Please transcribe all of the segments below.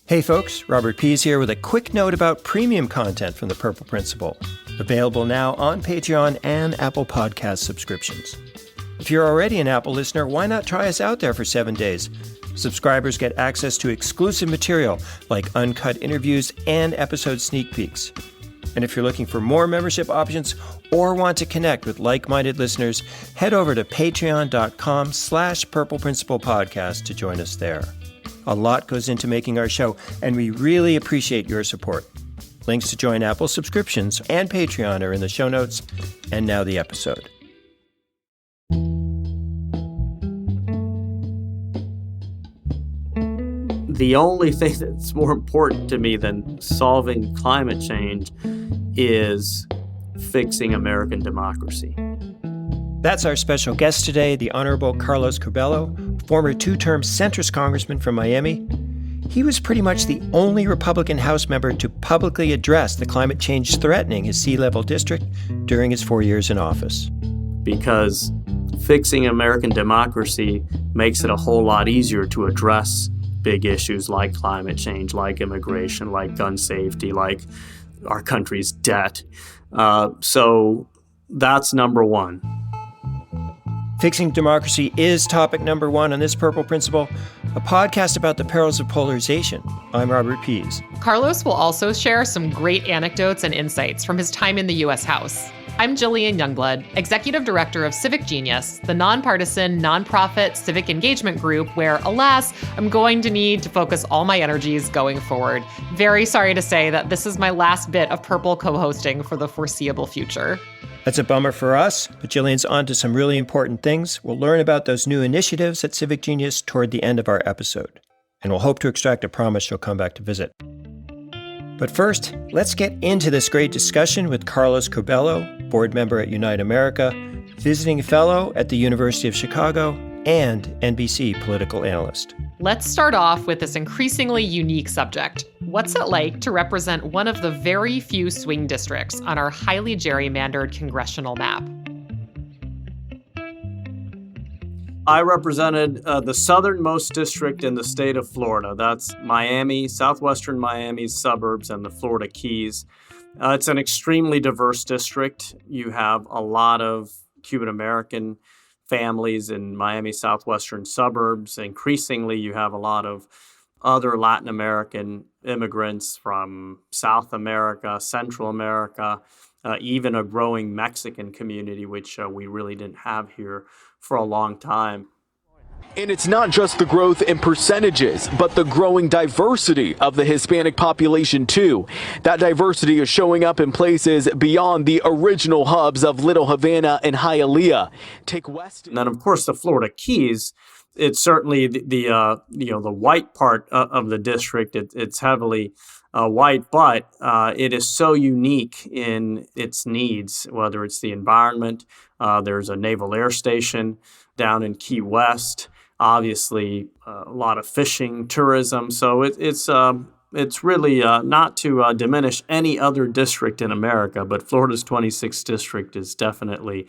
Hey folks, Robert Pease here with a quick note about premium content from The Purple Principle, available now on Patreon and Apple Podcast subscriptions. If you're already an Apple listener, why not try us out there for 7 days? Subscribers get access to exclusive material like uncut interviews and episode sneak peeks. And if you're looking for more membership options or want to connect with like-minded listeners, head over to patreon.com/Purple Principle Podcast to join us there. A lot goes into making our show, and we really appreciate your support. Links to join Apple subscriptions and Patreon are in the show notes. And now the episode. The only thing that's more important to me than solving climate change is fixing American democracy. That's our special guest today, the Honorable Carlos Curbelo, former two-term centrist congressman from Miami. He was pretty much the only Republican House member to publicly address the climate change threatening his sea level district during his 4 years in office. Because fixing American democracy makes it a whole lot easier to address big issues like climate change, like immigration, like gun safety, like our country's debt. So that's number one. Fixing Democracy is topic number one on this Purple Principle, a podcast about the perils of polarization. I'm Robert Pease. Carlos will also share some great anecdotes and insights from his time in the U.S. House. I'm Jillian Youngblood, Executive Director of Civic Genius, the nonpartisan, nonprofit civic engagement group where, alas, I'm going to need to focus all my energies going forward. Very sorry to say that this is my last bit of Purple co-hosting for the foreseeable future. That's a bummer for us, but Jillian's on to some really important things. We'll learn about those new initiatives at Civic Genius toward the end of our episode. And we'll hope to extract a promise she'll come back to visit. But first, let's get into this great discussion with Carlos Curbelo, board member at Unite America, visiting fellow at the University of Chicago, and NBC political analyst. Let's start off with this increasingly unique subject. What's it like to represent one of the very few swing districts on our highly gerrymandered congressional map? I represented the southernmost district in the state of Florida. That's Miami, southwestern Miami's suburbs, and the Florida Keys. It's an extremely diverse district. You have a lot of Cuban-American families in Miami's southwestern suburbs. Increasingly, you have a lot of other Latin American immigrants from South America, Central America, even a growing Mexican community, which we really didn't have here for a long time. And it's not just the growth in percentages, but the growing diversity of the Hispanic population, too. That diversity is showing up in places beyond the original hubs of Little Havana and Hialeah. Take West. And then, of course, the Florida Keys. It's certainly the white part of the district. It's heavily white, but it is so unique in its needs, whether it's the environment. There's a naval air station down in Key West. Obviously, a lot of fishing, tourism. So it's really not to diminish any other district in America, but Florida's 26th district is definitely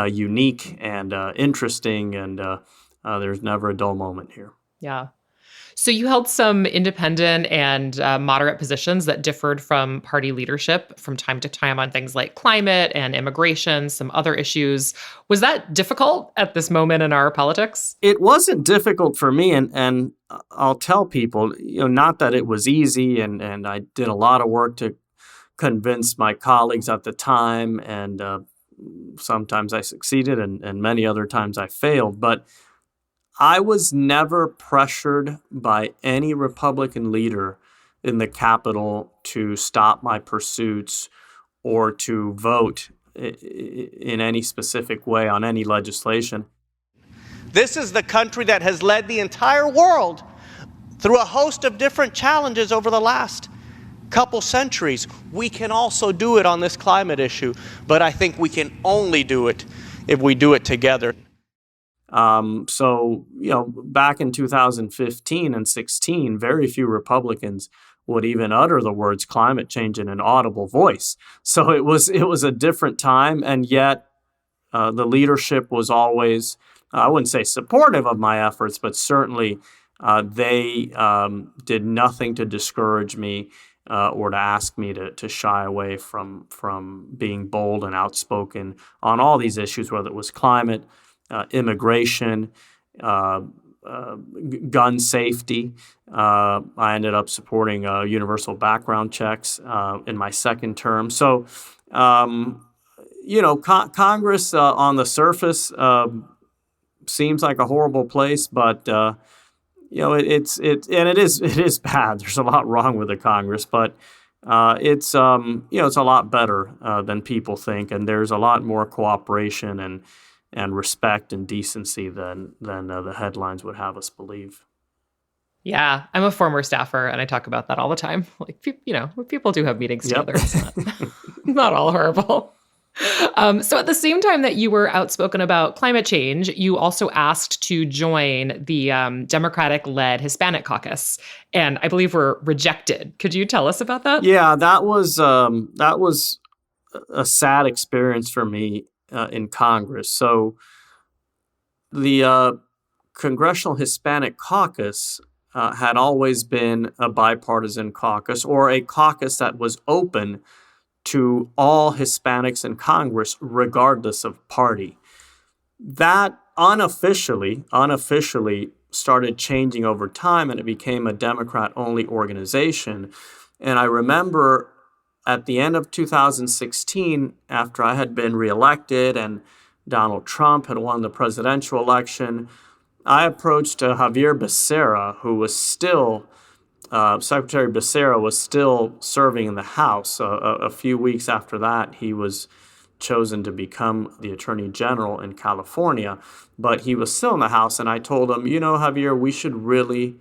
unique and interesting, and there's never a dull moment here. Yeah. So you held some independent and moderate positions that differed from party leadership from time to time on things like climate and immigration, some other issues. Was that difficult at this moment in our politics? It wasn't difficult for me, and I'll tell people, not that it was easy, and I did a lot of work to convince my colleagues at the time, and sometimes I succeeded, and many other times I failed, but I was never pressured by any Republican leader in the Capitol to stop my pursuits or to vote in any specific way on any legislation. This is the country that has led the entire world through a host of different challenges over the last couple centuries. We can also do it on this climate issue, but I think we can only do it if we do it together. Back in 2015 and 16, very few Republicans would even utter the words climate change in an audible voice. So it was a different time, and yet the leadership was always, I wouldn't say supportive of my efforts, but certainly They did nothing to discourage me or to ask me to shy away from being bold and outspoken on all these issues, whether it was climate, immigration, gun safety. I ended up supporting universal background checks in my second term. So, Congress on the surface seems like a horrible place, but it is bad. There's a lot wrong with the Congress, but it's a lot better than people think, and there's a lot more cooperation and respect and decency than the headlines would have us believe. Yeah, I'm a former staffer, and I talk about that all the time. Like, people do have meetings together. It's not all horrible. So at the same time that you were outspoken about climate change, you also asked to join the Democratic-led Hispanic Caucus, and I believe were rejected. Could you tell us about that? Yeah, that was a sad experience for me in Congress. So the Congressional Hispanic Caucus had always been a bipartisan caucus, or a caucus that was open to all Hispanics in Congress, regardless of party. That unofficially started changing over time, and it became a Democrat-only organization. And I remember at the end of 2016, after I had been reelected and Donald Trump had won the presidential election, I approached Javier Becerra, who was still Secretary Becerra was still serving in the House. A few weeks after that, he was chosen to become the Attorney General in California, but he was still in the House. And I told him, Javier, we should really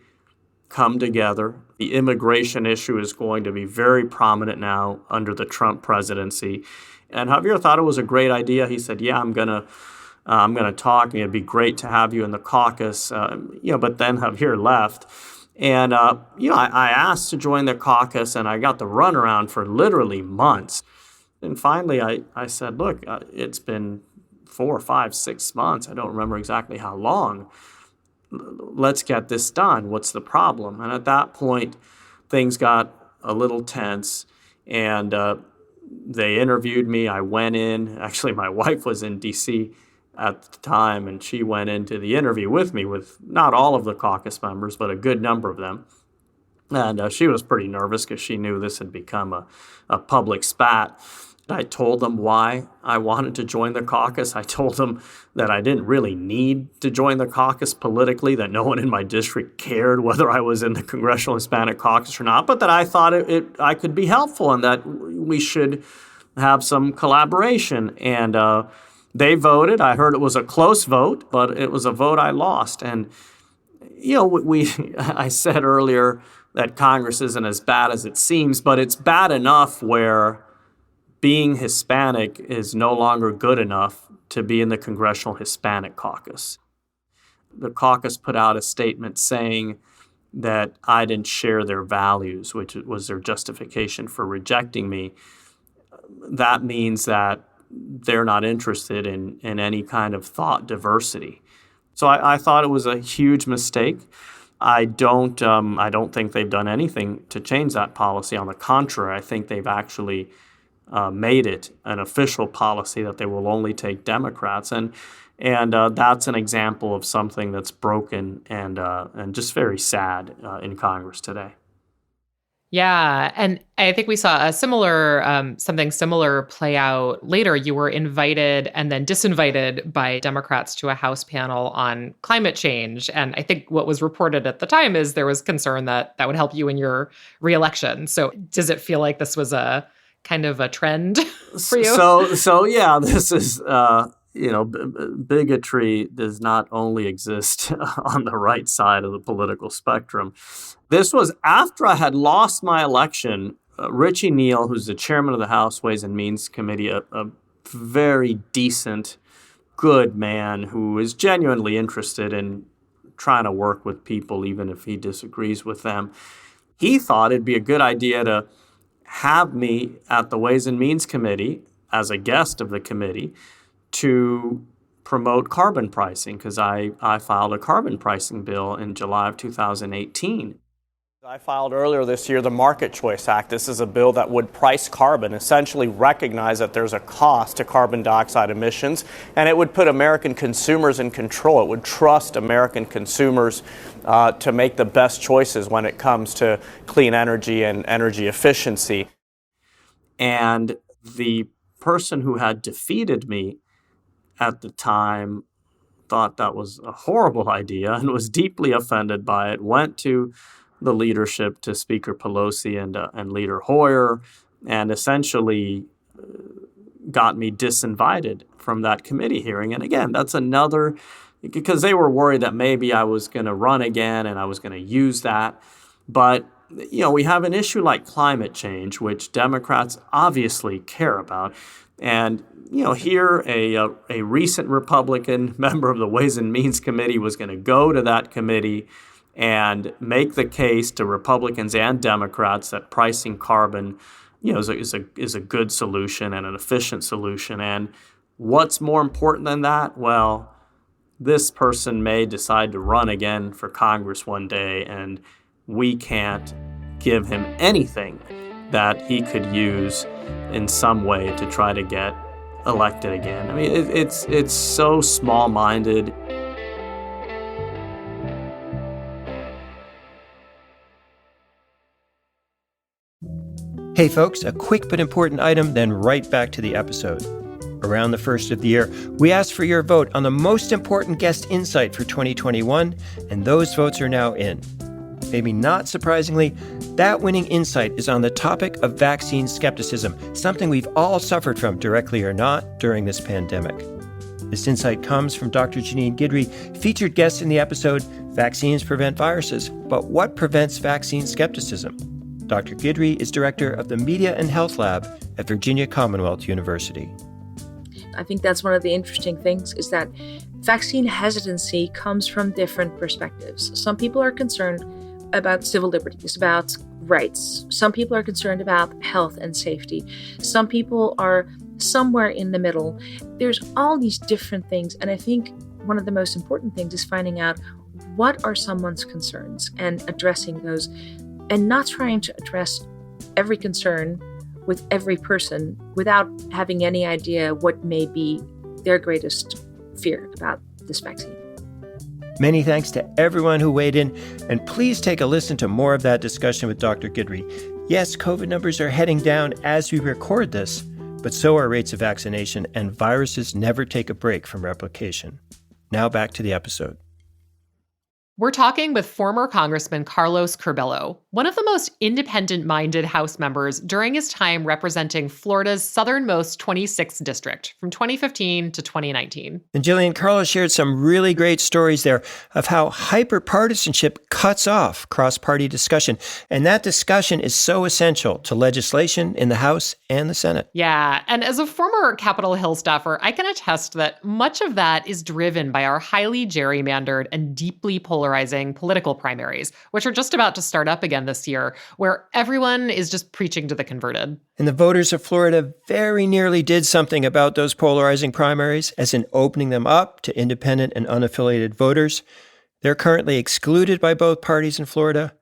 come together. The immigration issue is going to be very prominent now under the Trump presidency. And Javier thought it was a great idea. He said, yeah, I'm gonna talk. It'd be great to have you in the caucus. But then Javier left. And, I asked to join the caucus, and I got the runaround for literally months. And finally, I said, look, it's been 4, 5, 6 months. I don't remember exactly how long. Let's get this done. What's the problem? And at that point, things got a little tense, and they interviewed me. I went in. Actually, my wife was in D.C. at the time, and she went into the interview with me, with not all of the caucus members, but a good number of them. And she was pretty nervous because she knew this had become a public spat. I told them why I wanted to join the caucus. I told them that I didn't really need to join the caucus politically, that no one in my district cared whether I was in the Congressional Hispanic Caucus or not, but that I thought I could be helpful and that we should have some collaboration. And they voted. I heard it was a close vote, but it was a vote I lost. And, I said earlier that Congress isn't as bad as it seems, but it's bad enough where being Hispanic is no longer good enough to be in the Congressional Hispanic Caucus. The caucus put out a statement saying that I didn't share their values, which was their justification for rejecting me. That means that they're not interested in any kind of thought diversity. So I thought it was a huge mistake. I don't think they've done anything to change that policy. On the contrary, I think they've actually made it an official policy that they will only take Democrats, and that's an example of something that's broken and just very sad in Congress today. Yeah, and I think we saw something similar play out later. You were invited and then disinvited by Democrats to a House panel on climate change. And I think what was reported at the time is there was concern that would help you in your reelection. So does it feel like this was a kind of a trend for you? So yeah, this is, bigotry does not only exist on the right side of the political spectrum. This was after I had lost my election. Richie Neal, who's the chairman of the House Ways and Means Committee, a very decent, good man who is genuinely interested in trying to work with people, even if he disagrees with them. He thought it'd be a good idea to have me at the Ways and Means Committee as a guest of the committee to promote carbon pricing because I filed a carbon pricing bill in July of 2018. I filed earlier this year the Market Choice Act. This is a bill that would price carbon, essentially recognize that there's a cost to carbon dioxide emissions, and it would put American consumers in control. It would trust American consumers to make the best choices when it comes to clean energy and energy efficiency. And the person who had defeated me at the time thought that was a horrible idea and was deeply offended by it, went to the leadership, to Speaker Pelosi and Leader Hoyer, and essentially got me disinvited from that committee hearing. And again, that's another, because they were worried that maybe I was going to run again and I was going to use that. But, we have an issue like climate change, which Democrats obviously care about. And, here a recent Republican member of the Ways and Means Committee was going to go to that committee and make the case to Republicans and Democrats that pricing carbon, is a good solution and an efficient solution. And what's more important than that? Well, this person may decide to run again for Congress one day, and we can't give him anything that he could use in some way to try to get elected again. I mean, it's so small-minded. Hey folks, a quick but important item, then right back to the episode. Around the first of the year, we asked for your vote on the most important guest insight for 2021, and those votes are now in. Maybe not surprisingly, that winning insight is on the topic of vaccine skepticism, something we've all suffered from, directly or not, during this pandemic. This insight comes from Dr. Janine Guidry, featured guest in the episode, Vaccines Prevent Viruses, but what prevents vaccine skepticism? Dr. Guidry is director of the Media and Health Lab at Virginia Commonwealth University. I think that's one of the interesting things is that vaccine hesitancy comes from different perspectives. Some people are concerned about civil liberties, about rights. Some people are concerned about health and safety. Some people are somewhere in the middle. There's all these different things. And I think one of the most important things is finding out what are someone's concerns and addressing those, and not trying to address every concern with every person without having any idea what may be their greatest fear about this vaccine. Many thanks to everyone who weighed in, and please take a listen to more of that discussion with Dr. Guidry. Yes, COVID numbers are heading down as we record this, but so are rates of vaccination, and viruses never take a break from replication. Now back to the episode. We're talking with former Congressman Carlos Curbelo, one of the most independent-minded House members during his time representing Florida's southernmost 26th district from 2015 to 2019. And Jillian, Carlos shared some really great stories there of how hyperpartisanship cuts off cross-party discussion. And that discussion is so essential to legislation in the House and the Senate. Yeah, and as a former Capitol Hill staffer, I can attest that much of that is driven by our highly gerrymandered and deeply polarizing political primaries, which are just about to start up again this year, where everyone is just preaching to the converted. And the voters of Florida very nearly did something about those polarizing primaries, as in opening them up to independent and unaffiliated voters. They're currently excluded by both parties in Florida.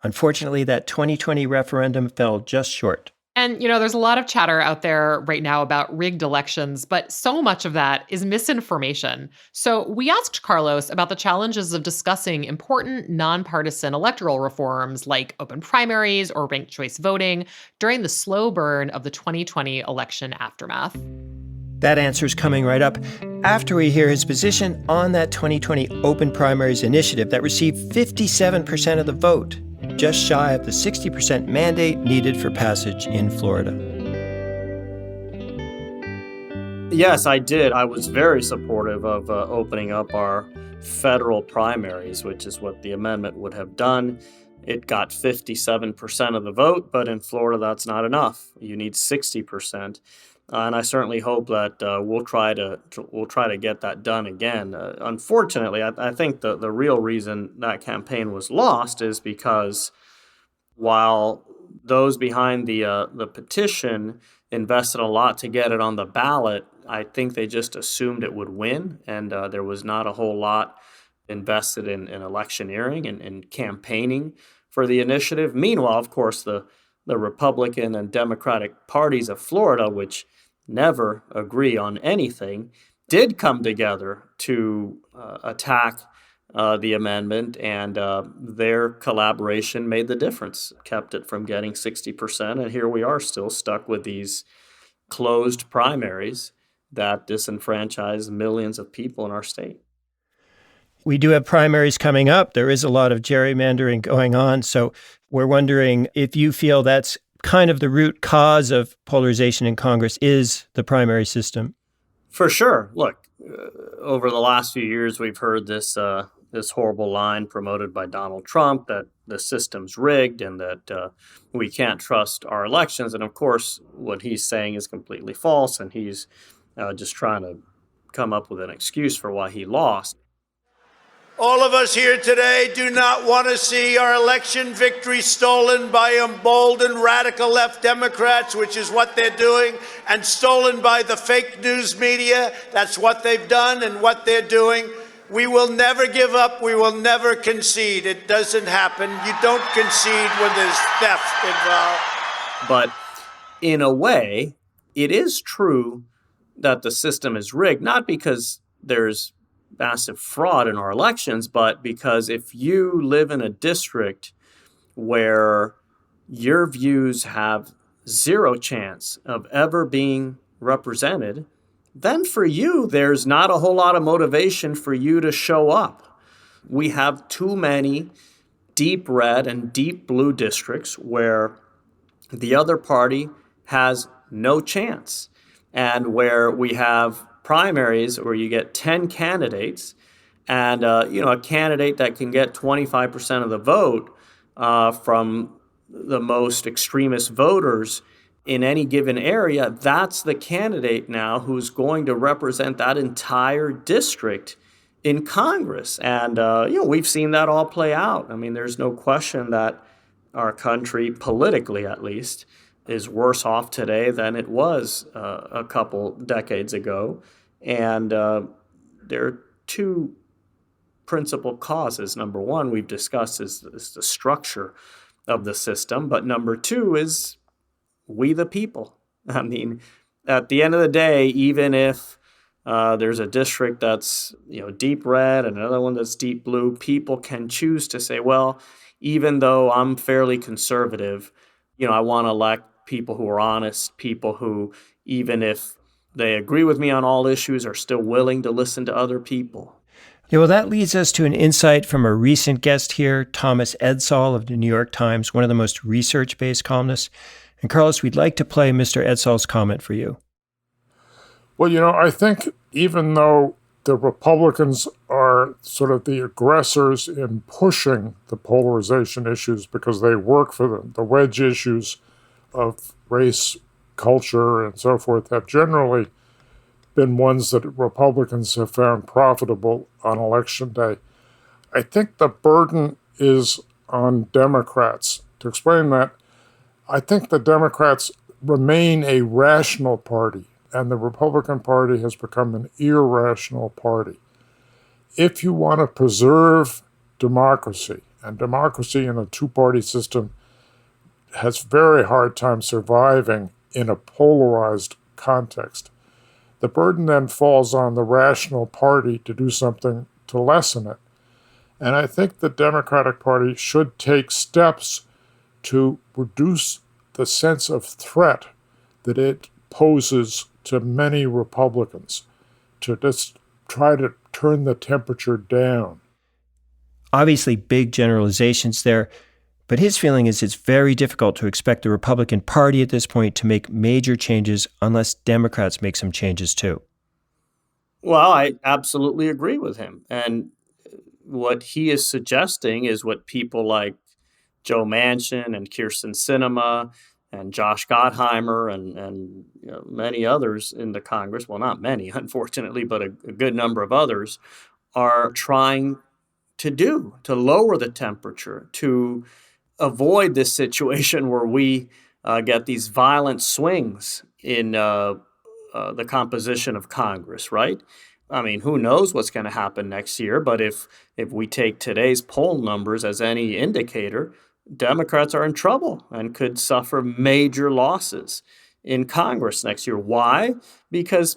Unfortunately, that 2020 referendum fell just short. And, there's a lot of chatter out there right now about rigged elections, but so much of that is misinformation. So we asked Carlos about the challenges of discussing important nonpartisan electoral reforms like open primaries or ranked choice voting during the slow burn of the 2020 election aftermath. That answer's coming right up after we hear his position on that 2020 open primaries initiative that received 57% of the vote, just shy of the 60% mandate needed for passage in Florida. Yes, I did. I was very supportive of opening up our federal primaries, which is what the amendment would have done. It got 57% of the vote, but in Florida, that's not enough. You need 60%. And I certainly hope that we'll try to get that done again. Unfortunately, I think the real reason that campaign was lost is because while those behind the petition invested a lot to get it on the ballot, I think they just assumed it would win, and there was not a whole lot invested in electioneering and campaigning for the initiative. Meanwhile, of course, the Republican and Democratic parties of Florida, which never agree on anything, did come together to attack the amendment, and their collaboration made the difference, kept it from getting 60%, and here we are still stuck with these closed primaries that disenfranchise millions of people in our state. We do have primaries coming up. There is a lot of gerrymandering going on. So we're wondering if you feel that's kind of the root cause of polarization in Congress is the primary system. For sure. Look, over the last few years, we've heard this horrible line promoted by Donald Trump that the system's rigged and that we can't trust our elections. And of course, what he's saying is completely false, and he's just trying to come up with an excuse for why he lost. All of us here today do not want to see our election victory stolen by emboldened radical left Democrats, which is what they're doing, and stolen by the fake news media. That's what they've done and what they're doing. We will never give up. We will never concede. It doesn't happen. You don't concede when there's theft involved. But in a way, it is true that the system is rigged, not because there's massive fraud in our elections, but because if you live in a district where your views have zero chance of ever being represented, then for you, there's not a whole lot of motivation for you to show up. We have too many deep red and deep blue districts where the other party has no chance, and where we have primaries where you get 10 candidates and a candidate that can get 25% of the vote from the most extremist voters in any given area, that's the candidate now who's going to represent that entire district in Congress. And we've seen that all play out. I mean, there's no question that our country, politically at least, is worse off today than it was a couple decades ago. And there are two principal causes. Number one, we've discussed is the structure of the system. But number two is we the people. I mean, at the end of the day, even if there's a district that's deep red and another one that's deep blue, people can choose to say, well, even though I'm fairly conservative, I want to elect people who are honest, people who, even if they agree with me on all issues, are still willing to listen to other people. Yeah, well, that leads us to an insight from a recent guest here, Thomas Edsall of the New York Times, one of the most research-based columnists. And Carlos, we'd like to play Mr. Edsall's comment for you. Well, I think even though the Republicans are sort of the aggressors in pushing the polarization issues because they work for them, the wedge issues of race, culture, and so forth have generally been ones that Republicans have found profitable on Election Day. I think the burden is on Democrats. To explain that, I think the Democrats remain a rational party, and the Republican Party has become an irrational party. If you want to preserve democracy, and democracy in a two-party system has very hard time surviving in a polarized context, the burden then falls on the rational party to do something to lessen it. And I think the Democratic Party should take steps to reduce the sense of threat that it poses to many Republicans, to just try to turn the temperature down. Obviously, big generalizations there, but his feeling is it's very difficult to expect the Republican Party at this point to make major changes unless Democrats make some changes too. Well, I absolutely agree with him. And what he is suggesting is what people like Joe Manchin and Kyrsten Sinema and Josh Gottheimer and many others in the Congress, well, not many, unfortunately, but a good number of others, are trying to do, to lower the temperature, to avoid this situation where we get these violent swings in the composition of Congress, right? I mean, who knows what's going to happen next year? But if we take today's poll numbers as any indicator, Democrats are in trouble and could suffer major losses in Congress next year. Why? Because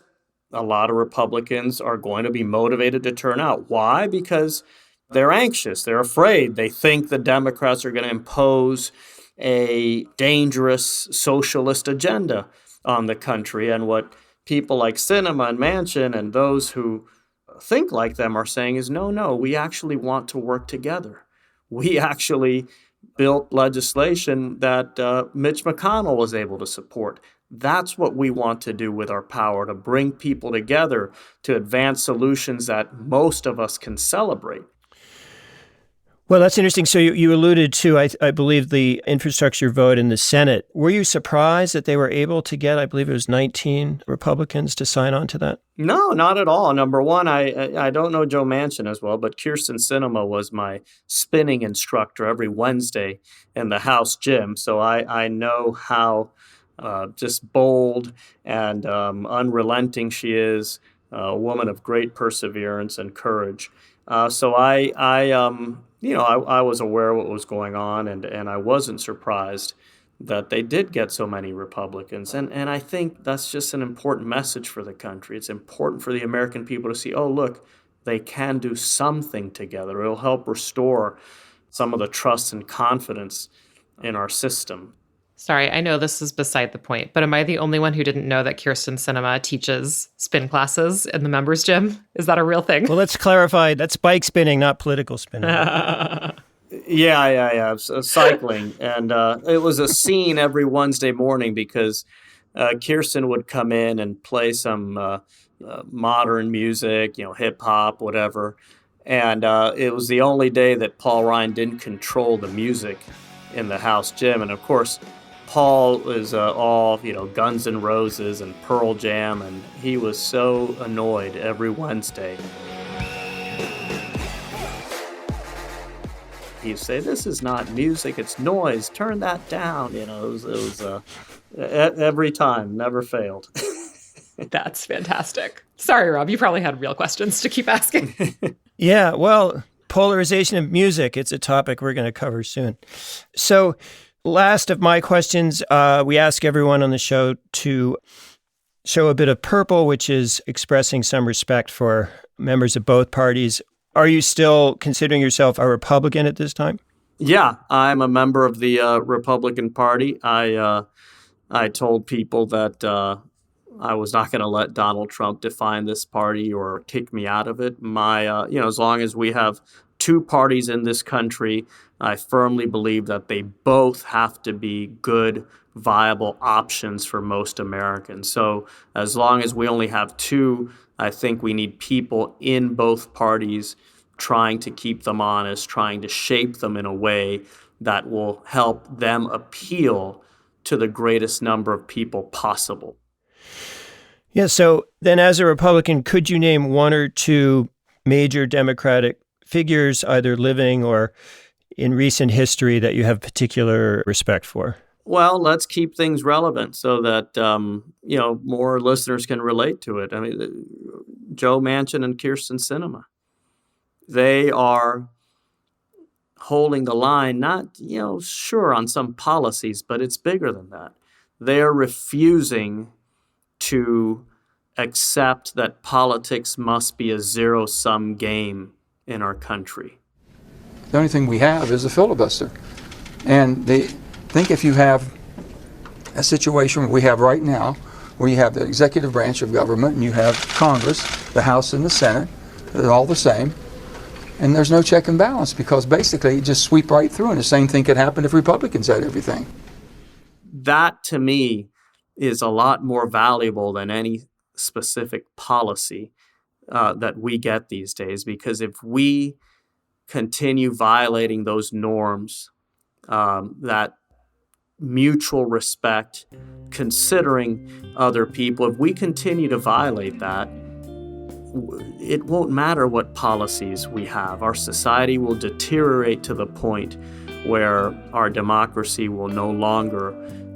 a lot of Republicans are going to be motivated to turn out. Why? Because they're anxious. They're afraid. They think the Democrats are going to impose a dangerous socialist agenda on the country. And what people like Sinema and Manchin and those who think like them are saying is, no, we actually want to work together. We actually built legislation that Mitch McConnell was able to support. That's what we want to do with our power, to bring people together to advance solutions that most of us can celebrate. Well, that's interesting. So you alluded to, I believe, the infrastructure vote in the Senate. Were you surprised that they were able to get, I believe it was 19 Republicans to sign on to that? No, not at all. Number one, I don't know Joe Manchin as well, but Kyrsten Sinema was my spinning instructor every Wednesday in the House gym. So I know how just bold and unrelenting she is, a woman of great perseverance and courage. So I was aware of what was going on, and I wasn't surprised that they did get so many Republicans. And I think that's just an important message for the country. It's important for the American people to see, oh, look, they can do something together. It'll help restore some of the trust and confidence in our system. Sorry, I know this is beside the point, but am I the only one who didn't know that Kyrsten Sinema teaches spin classes in the members' gym? Is that a real thing? Well, let's clarify. That's bike spinning, not political spinning. Yeah. Cycling. And it was a scene every Wednesday morning because Kyrsten would come in and play some modern music, hip hop, whatever. And it was the only day that Paul Ryan didn't control the music in the House gym. And of course, Paul is all, Guns N' Roses and Pearl Jam, and he was so annoyed every Wednesday. He'd say, "This is not music, it's noise, turn that down." It was every time, never failed. That's fantastic. Sorry, Rob, you probably had real questions to keep asking. Yeah, well, polarization of music, it's a topic we're going to cover soon. So, last of my questions, we ask everyone on the show to show a bit of purple, which is expressing some respect for members of both parties. Are you still considering yourself a Republican at this time? Yeah, I'm a member of the Republican Party. I told people that I was not going to let Donald Trump define this party or kick me out of it. As long as we have two parties in this country, I firmly believe that they both have to be good, viable options for most Americans. So as long as we only have two, I think we need people in both parties trying to keep them honest, trying to shape them in a way that will help them appeal to the greatest number of people possible. Yeah, so then as a Republican, could you name one or two major Democratic figures, either living or in recent history, that you have particular respect for? Well, let's keep things relevant so that, more listeners can relate to it. I mean, Joe Manchin and Kyrsten Sinema, they are holding the line, not, sure on some policies, but it's bigger than that. They are refusing to accept that politics must be a zero-sum game in our country. The only thing we have is a filibuster. And they think if you have a situation we have right now, where you have the executive branch of government and you have Congress, the House and the Senate, they're all the same, and there's no check and balance because basically you just sweep right through, and the same thing could happen if Republicans had everything. That, to me, is a lot more valuable than any specific policy that we get these days, because if we continue violating those norms, that mutual respect, considering other people, if we continue to violate that, it won't matter what policies we have. Our society will deteriorate to the point where our democracy will no longer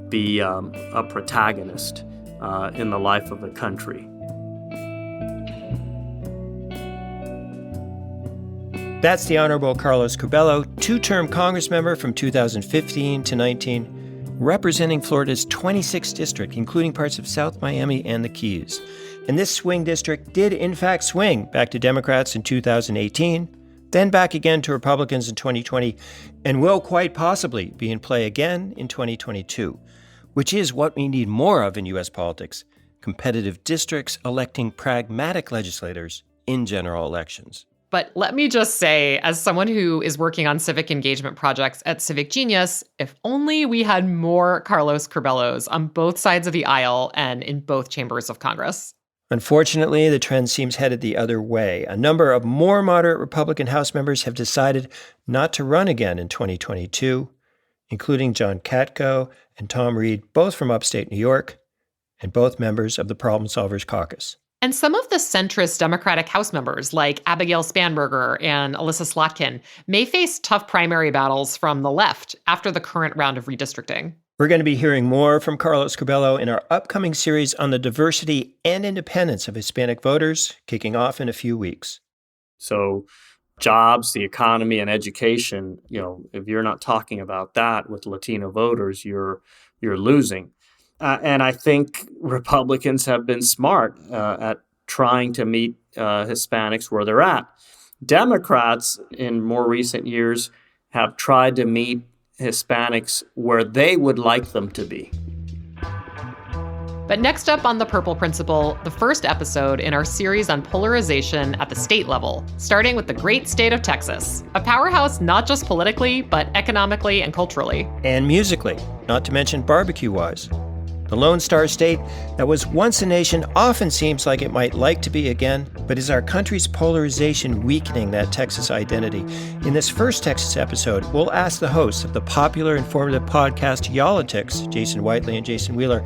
be a protagonist. in the life of the country. That's the Honorable Carlos Curbelo, two-term Congress member from 2015 to 19, representing Florida's 26th district, including parts of South Miami and the Keys. And this swing district did, in fact, swing back to Democrats in 2018, then back again to Republicans in 2020, and will quite possibly be in play again in 2022, which is what we need more of in U.S. politics: competitive districts electing pragmatic legislators in general elections. But let me just say, as someone who is working on civic engagement projects at Civic Genius, if only we had more Carlos Curbelos on both sides of the aisle and in both chambers of Congress. Unfortunately, the trend seems headed the other way. A number of more moderate Republican House members have decided not to run again in 2022, including John Katko and Tom Reed, both from upstate New York, and both members of the Problem Solvers Caucus. And some of the centrist Democratic House members, like Abigail Spanberger and Alyssa Slotkin, may face tough primary battles from the left after the current round of redistricting. We're going to be hearing more from Carlos Curbelo in our upcoming series on the diversity and independence of Hispanic voters, kicking off in a few weeks. So jobs, the economy, and education, if you're not talking about that with Latino voters, you're losing. And I think Republicans have been smart at trying to meet Hispanics where they're at. Democrats in more recent years have tried to meet Hispanics where they would like them to be. But next up on The Purple Principle, the first episode in our series on polarization at the state level, starting with the great state of Texas, a powerhouse not just politically, but economically and culturally. And musically, not to mention barbecue-wise. The Lone Star State that was once a nation often seems like it might like to be again, but is our country's polarization weakening that Texas identity? In this first Texas episode, we'll ask the hosts of the popular informative podcast Y'all-itics, Jason Whiteley and Jason Wheeler,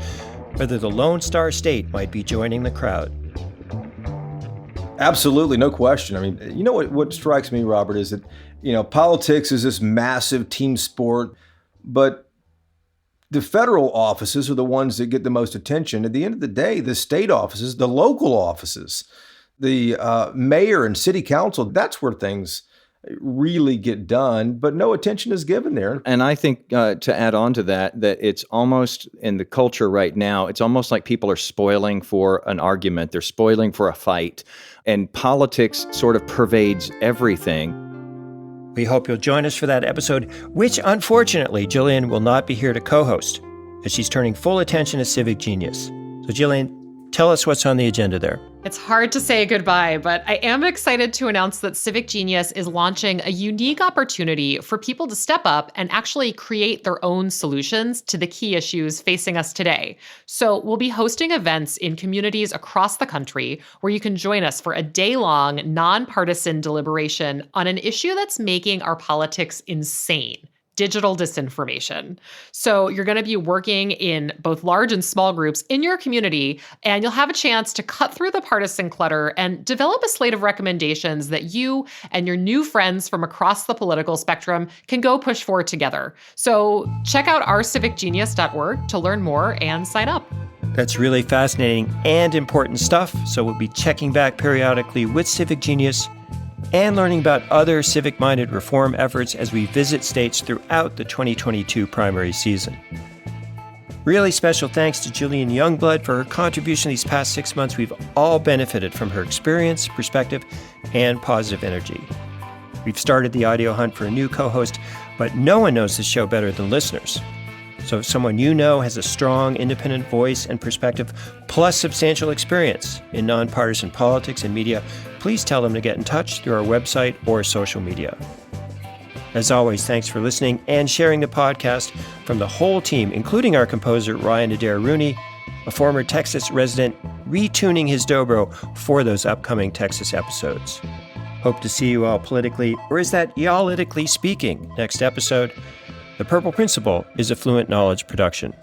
whether the Lone Star State might be joining the crowd. Absolutely, no question. I mean, what strikes me, Robert, is that, politics is this massive team sport, but the federal offices are the ones that get the most attention. At the end of the day, the state offices, the local offices, the mayor and city council, that's where things really get done, but no attention is given there. And I think to add on to that it's almost in the culture right now, it's almost like people are spoiling for an argument. They're spoiling for a fight. And politics sort of pervades everything. We hope you'll join us for that episode, which unfortunately Jillian will not be here to co-host, as she's turning full attention to Civic Genius. So Jillian, tell us what's on the agenda there. It's hard to say goodbye, but I am excited to announce that Civic Genius is launching a unique opportunity for people to step up and actually create their own solutions to the key issues facing us today. So we'll be hosting events in communities across the country where you can join us for a day-long, nonpartisan deliberation on an issue that's making our politics insane: digital disinformation. So you're going to be working in both large and small groups in your community, and you'll have a chance to cut through the partisan clutter and develop a slate of recommendations that you and your new friends from across the political spectrum can go push for together. So check out ourcivicgenius.org to learn more and sign up. That's really fascinating and important stuff, so we'll be checking back periodically with Civic Genius and learning about other civic-minded reform efforts as we visit states throughout the 2022 primary season. Really special thanks to Jillian Youngblood for her contribution these past 6 months. We've all benefited from her experience, perspective, and positive energy. We've started the audio hunt for a new co-host, but no one knows this show better than listeners. So if someone you know has a strong, independent voice and perspective, plus substantial experience in nonpartisan politics and media, please tell them to get in touch through our website or social media. As always, thanks for listening and sharing the podcast from the whole team, including our composer, Ryan Adair Rooney, a former Texas resident, retuning his dobro for those upcoming Texas episodes. Hope to see you all politically, or is that y'all-itically speaking, next episode. The Purple Principle is a Fluent Knowledge production.